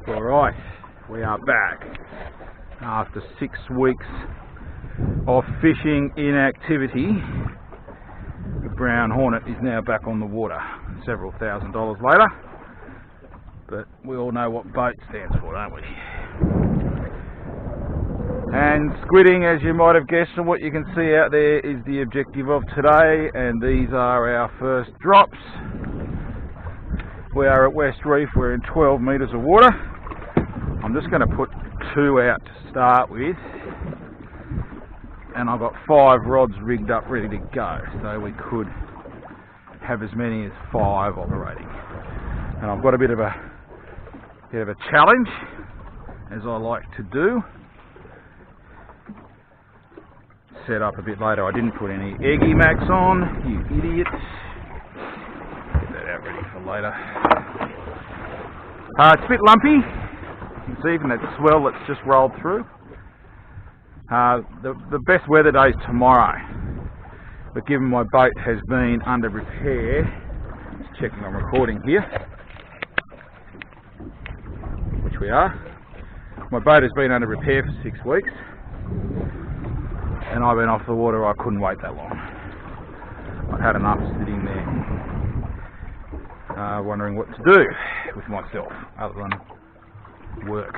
Alright, we are back after 6 weeks of fishing inactivity. The Brown Hornet is now back on the water, several $1,000s later, but we all know what boat stands for, don't we? And squidding, as you might have guessed from what you can see out there, is the objective of today, and these are our first drops. We are at West Reef, we're in 12 metres of water. I'm just going to put 2 out to start with, and I've got 5 rods rigged up ready to go, so we could have as many as 5 operating. And I've got a bit of a challenge, as I like to do. Set up a bit later. I didn't put any Eggy Max on, you idiots. Get that out ready for later. It's a bit lumpy. You can see from that swell that's just rolled through. The best weather day is tomorrow, but given my boat has been under repair, just checking I'm recording here, which we are. My boat has been under repair for 6 weeks. And I've been off the water. I couldn't wait that long. I've had enough sitting there wondering what to do with myself other than work.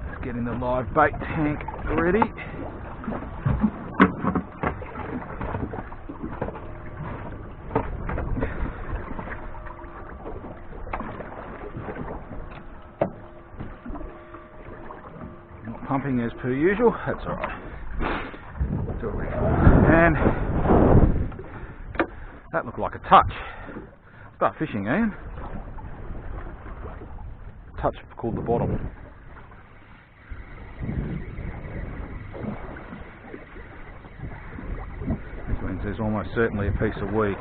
Just getting the live bait tank ready. Pumping as per usual, that's alright. And that looked like a touch. Start fishing, Ian. Touch called the bottom. This means there's almost certainly a piece of weed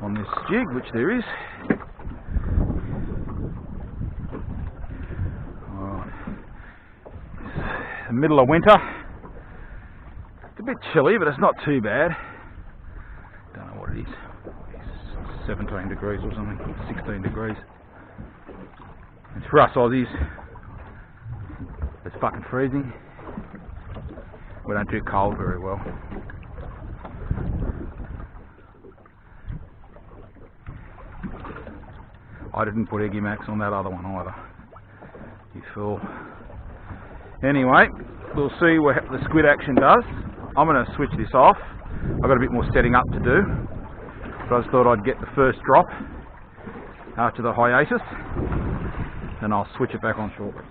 on this jig, which there is. The middle of winter. It's a bit chilly, but it's not too bad. Don't know what it is. It's 17 degrees or something, 16 degrees. And for us Aussies, it's fucking freezing. We don't do cold very well. I didn't put Eggy Max on that other one either. You fool. Anyway, we'll see what the squid action does. I'm going to switch this off. I've got a bit more setting up to do, but I just thought I'd get the first drop after the hiatus, and I'll switch it back on shortly.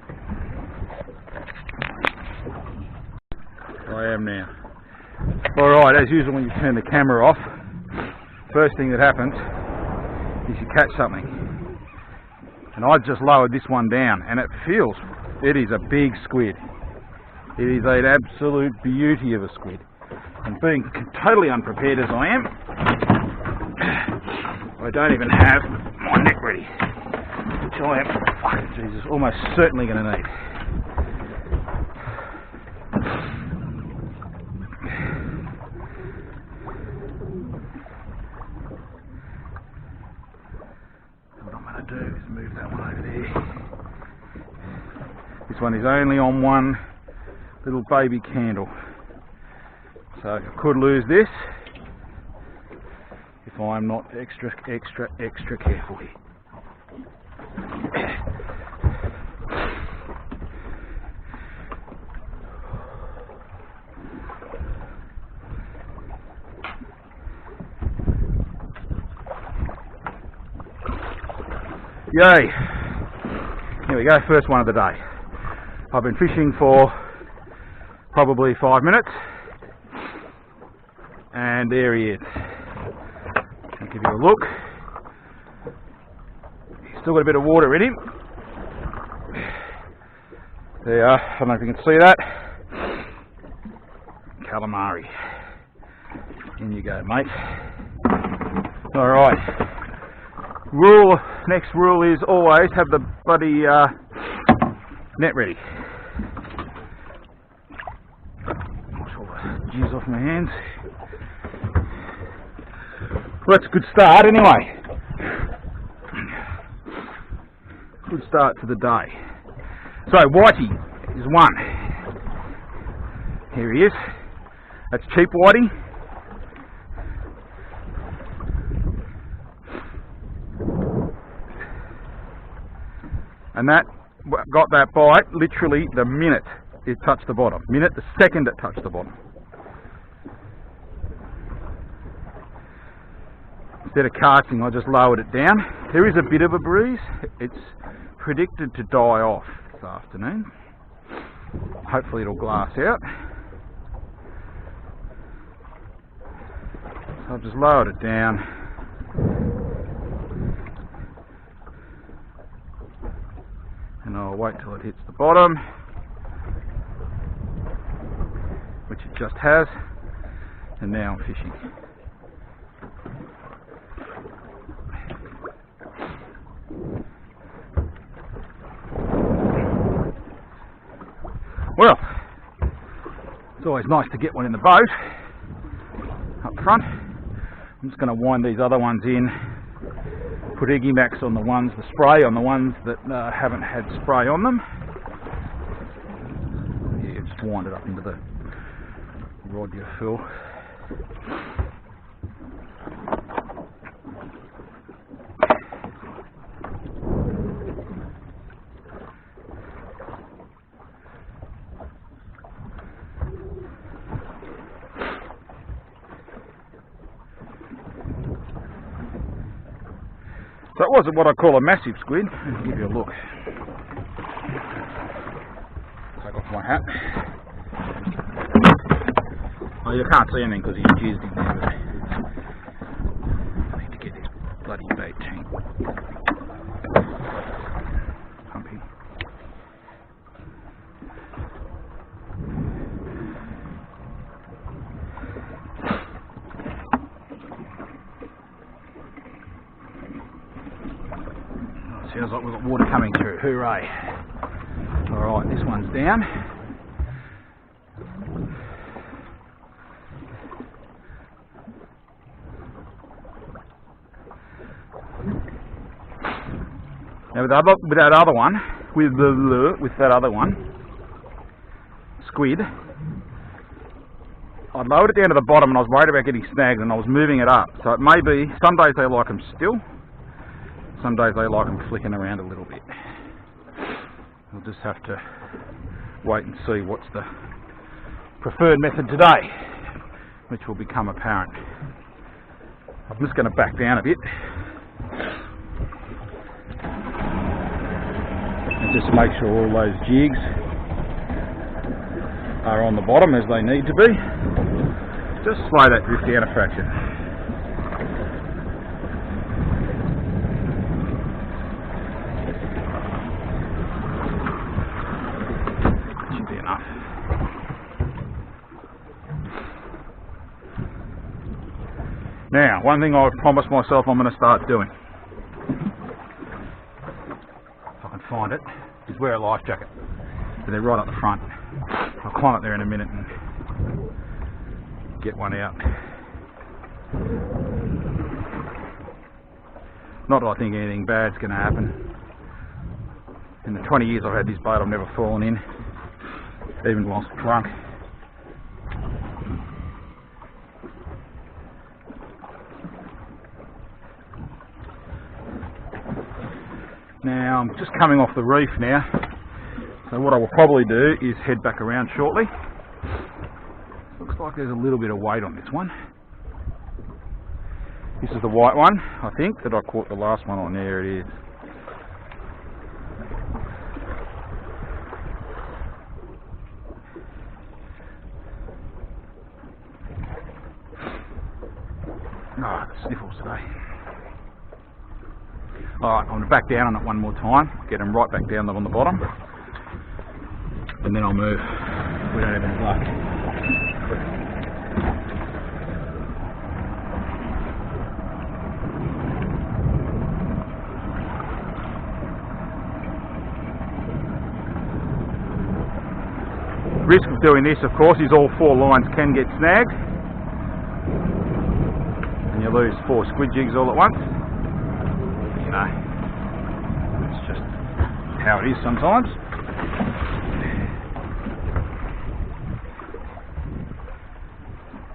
I am now. Alright, as usual when you turn the camera off, first thing that happens is you catch something. And I just lowered this one down, and it is a big squid. It is an absolute beauty of a squid. And being totally unprepared as I am, I don't even have my net ready, which I am, fucking Jesus, almost certainly going to need. What I'm going to do is move that one over there. This one is only on one little baby candle, so I could lose this if I'm not extra careful here. Yay! Here we go, first one of the day. I've been fishing for probably 5 minutes, and there he is. I'll give you a look. He's still got a bit of water in him. There, I don't know if you can see that. Calamari. In you go, mate. Alright. Next rule is always have the bloody net ready. Wash all the jizz off my hands. Well, that's a good start anyway. Good start to the day. So Whitey is one. Here he is. That's cheap Whitey. And that got that bite literally the minute it touched the bottom. The second it touched the bottom. Instead of casting, I just lowered it down. There is a bit of a breeze. It's predicted to die off this afternoon. Hopefully it'll glass out. So I've just lowered it down. And I'll wait till it hits the bottom, which it just has, and now I'm fishing. Well, it's always nice to get one in the boat up front. I'm just going to wind these other ones in, put Eggimax on the ones, the spray on the ones that haven't had spray on them. Yeah, just wind it up into the rod you fill. So it wasn't what I call a massive squid. I'll give you a look. Take off my hat. Oh, you can't see anything because he's jizzed in there. I need to get this bloody bait tank pumping. Sounds like we've got water coming through. Hooray! Alright, this one's down. Now with that other one, squid, I lowered it down to the bottom and I was worried about getting snagged and I was moving it up. So it may be, some days they like them still, some days they like them flicking around a little bit. We'll just have to wait and see what's the preferred method today, which will become apparent. I'm just going to back down a bit and just make sure all those jigs are on the bottom as they need to be. Just slow that drift down a fraction. Should be enough. Now, one thing I've promised myself I'm going to start doing, if I can find it, is wear a life jacket. So they're right up the front. I'll climb up there in a minute and get one out. Not that I think anything bad's going to happen. In the 20 years I've had this boat, I've never fallen in, even whilst drunk. Now I'm just coming off the reef now, so what I will probably do is head back around shortly. Looks like there's a little bit of weight on this one. This is the white one, I think, that I caught the last one on. There it is. Ah, the sniffles today. Alright, I'm going to back down on it one more time, get them right back down on the bottom, and then I'll move. We don't have any luck. Risk of doing this, of course, is all 4 lines can get snagged, and you lose 4 squid jigs all at once. You know, it's just how it is sometimes.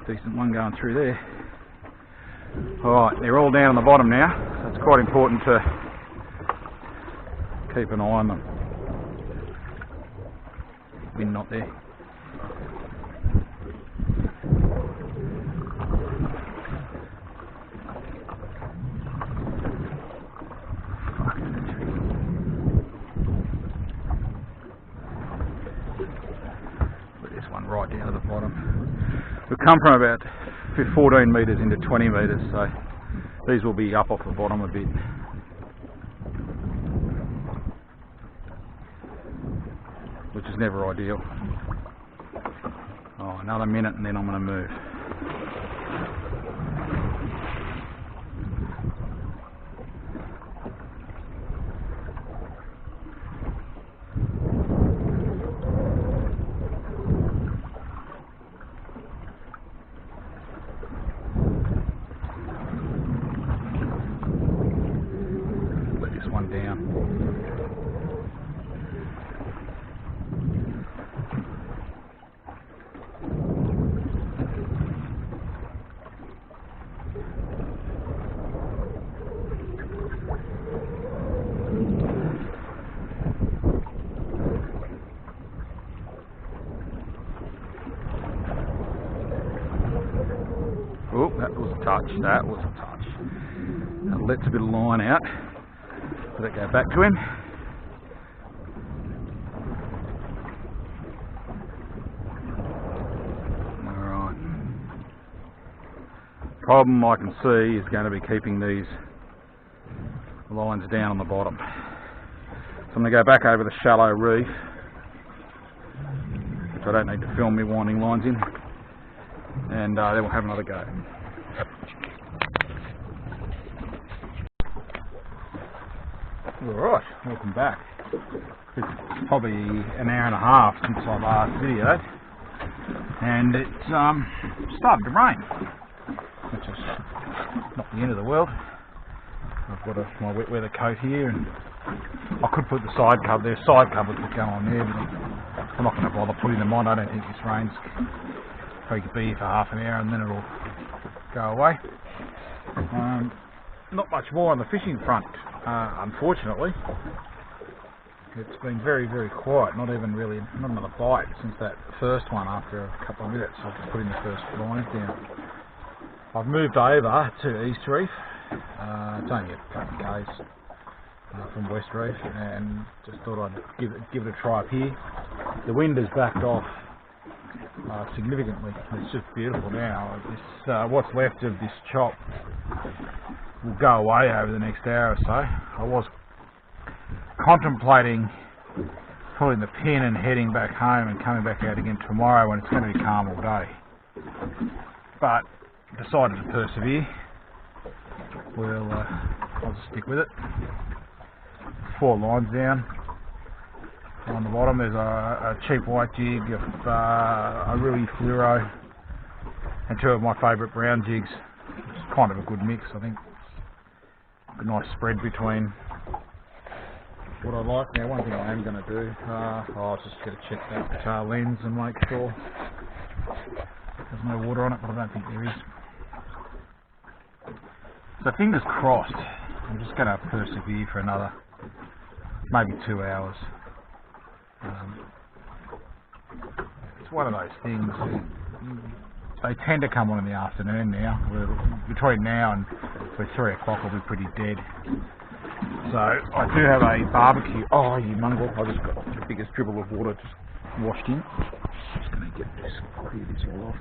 Decent one going through there. Alright, they're all down on the bottom now, so it's quite important to keep an eye on them. Wind not there. Put this one right down to the bottom. We've come from about 14 metres into 20 metres, so these will be up off the bottom a bit. Which is never ideal. Oh, another minute and then I'm going to move. Let this one down. Oh, that was a touch, that was a touch. That lets a bit of line out. Let it go back to him. Alright. Problem I can see is going to be keeping these lines down on the bottom. So I'm going to go back over the shallow reef, which I don't need to film me winding lines in. And then we'll have another go. Alright, welcome back. It's probably an hour and a half since I last videoed, and it's started to rain, which is not the end of the world. I've got my wet weather coat here, and I could put the side cover. There's side covers that go on there, but I'm not going to bother putting them on. I don't think this rain's probably could be here for half an hour and then it'll go away. Not much more on the fishing front, unfortunately. It's been very, very quiet. Not another bite since that first one. After a couple of minutes, I've just put in the first lines down. I've moved over to East Reef. It's only a couple of k's from West Reef, and just thought I'd give it a try up here. The wind has backed off significantly. It's just beautiful now. This what's left of this chop will go away over the next hour or so. I was contemplating pulling the pin and heading back home and coming back out again tomorrow when it's going to be calm all day, but decided to persevere. I'll just stick with it. 4 lines down. On the bottom there's a cheap white jig, a really fluoro, and 2 of my favourite brown jigs. It's kind of a good mix, I think. A nice spread between what I like. Now, one thing I am going to do, I'll just get to check that lens and make sure there's no water on it, but I don't think there is. So fingers crossed. I'm just going to persevere for another maybe 2 hours. It's one of those things. They tend to come on in the afternoon now. Between now and 3 o'clock I'll be pretty dead. So I do have a barbecue. Oh, you mongrel! I just got the biggest dribble of water just washed in. Just going to get this, clear this all off.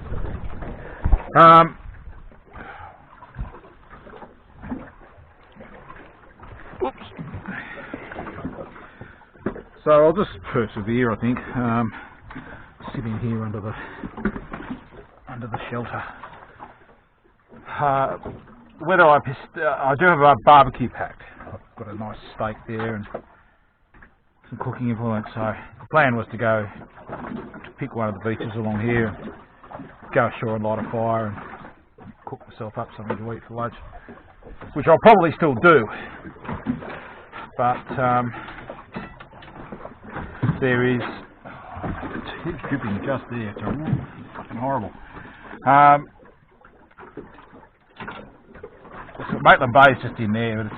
Oops. So I'll just persevere, I think. Sitting here under the shelter. Whether I do have a barbecue packed. I've got a nice steak there and some cooking implements. So the plan was to go to pick one of the beaches along here, and go ashore and light a fire and cook myself up something to eat for lunch, which I'll probably still do. But there is it's dripping just there. It's fucking horrible. So Maitland Bay is just in there, but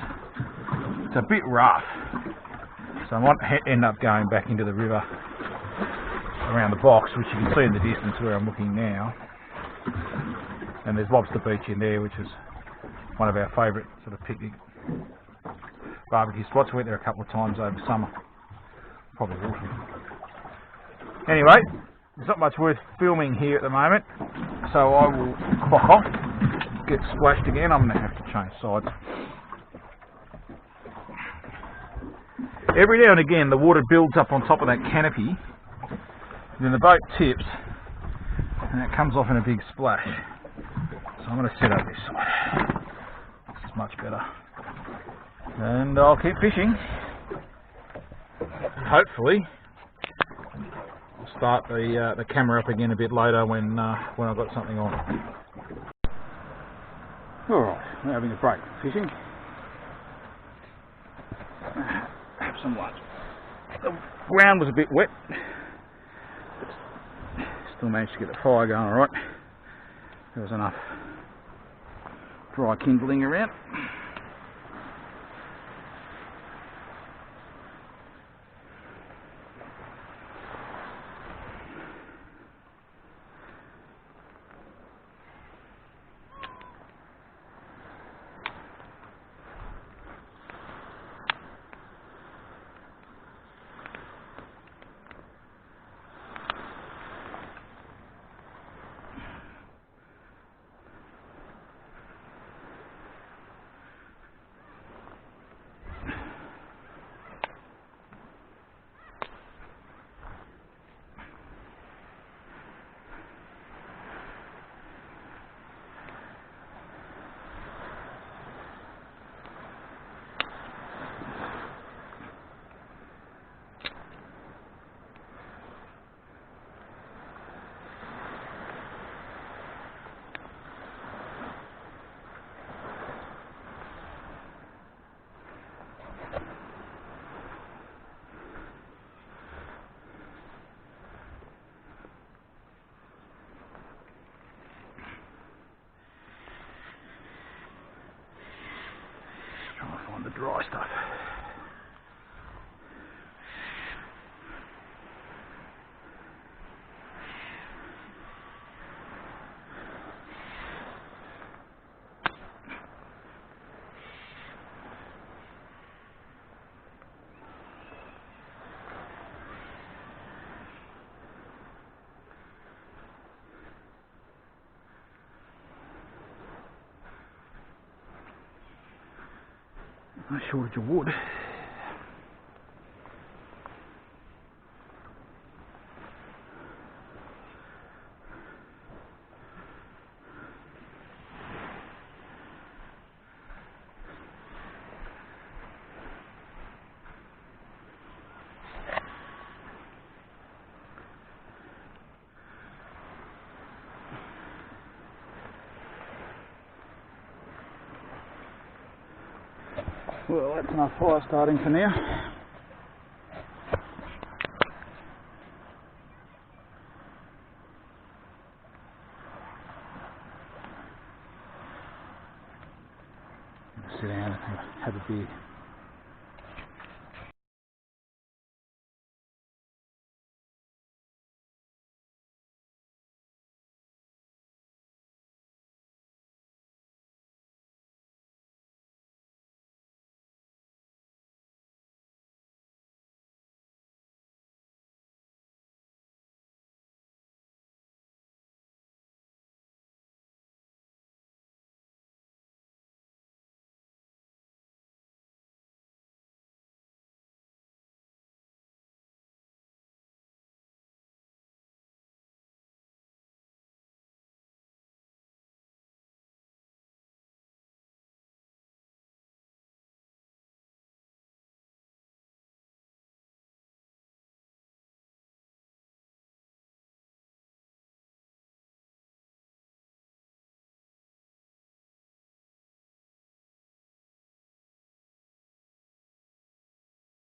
it's a bit rough. So I might end up going back into the river around the box, which you can see in the distance where I'm looking now. And there's Lobster Beach in there, which is one of our favourite sort of picnic barbecue spots. We went there a couple of times over summer. Probably will. Anyway, there's not much worth filming here at the moment, so I will clock off, get splashed again. I'm going to have to change sides. Every now and again the water builds up on top of that canopy, and then the boat tips and it comes off in a big splash. So I'm going to set up this side. This is much better. And I'll keep fishing. Hopefully I'll start the camera up again a bit later when I've got something on. Alright, we're having a break fishing. Have some lunch. The ground was a bit wet, but still managed to get the fire going alright. There was enough dry kindling around. The dry stuff. No shortage of wood. Well, that's enough fire starting for now. Sit down and have a beer.